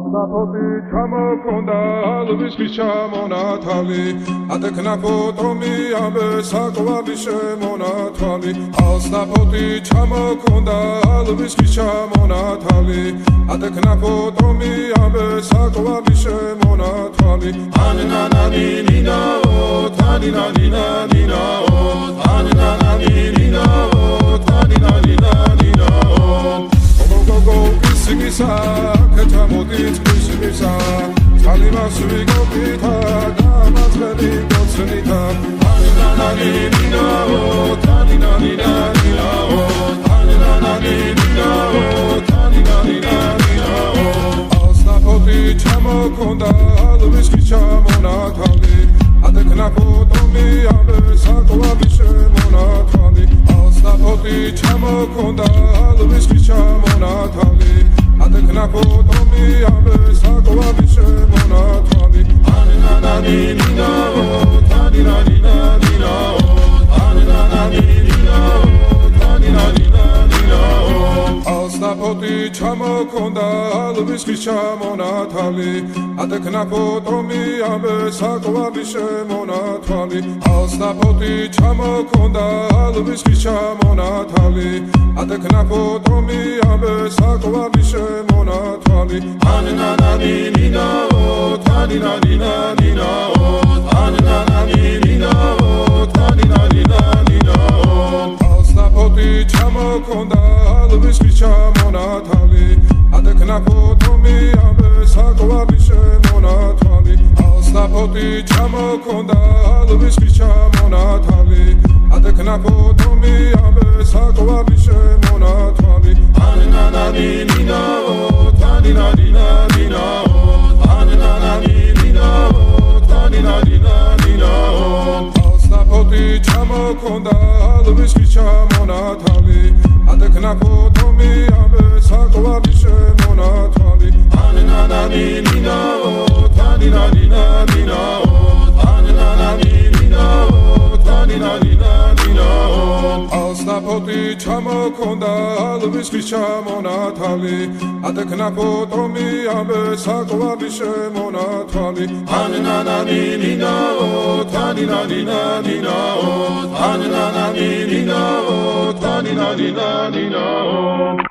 Alnapoti ჩამოქონდა ალვის ჩამონათალი ატექნა ფოტომი ამე საკვალი შემონათალი Alnapoti ჩამოქონდა ალვის ჩამონათალი ატექნა ფოტომი ამე საკვალი შემონათალი ანანანინინაო თანინანინანინაო ანანანინინაო თანინანინანინაო Go Kissimisa, Katamodit Kissimisa, Talimas Vigopita, Damas Vedi Gotsunita, Anananina, Taninanina, Anananina, Taninanina, Alnapoti Chamokonda, Alvis Chamonatali, Atekna Potomi, Abe Sakoabi Shemonatali, Alnapoti Chamokonda, Alvis Chamonatali, Atekna Potomi, Abe Sakoabi Shemonatali, Anananina, Taninanina, Anananina, Taninanina, Alnapoti Chamokonda, Alvis Chamonatali, Atekna Potomi, Abe Sakoabi Shemonatali, Alnapoti Chamokonda, Alvis Chamonatali, Atekna Potomi, Abe Sakoabi Shemonatali, Anananina, Taninanina, Anananina, Taninanina, Alnapoti Chamokonda, Alvis Chamonatali, Atekna Potomi, Abe Sakoabi Shemonatali, Alnapoti Chamokonda, Alvis Chamonatali, Atekna Potomi, Abe Sakoabi Shemonatali, Anananina, Taninanina, Anananina, Taninanina, Alnapoti Chamokonda, Alvis Chamonatali, Atekna Potomi, Abe Sakoabi Shemonatali, Anananina, Taninanina, Anananina, Taninanina, Alnapoti Chamokonda, Alvis Chamonatali, Atekna Potomi, Abe Sakoabi Shemonatali, Anananina, Taninanina, Anananina, Taninanina.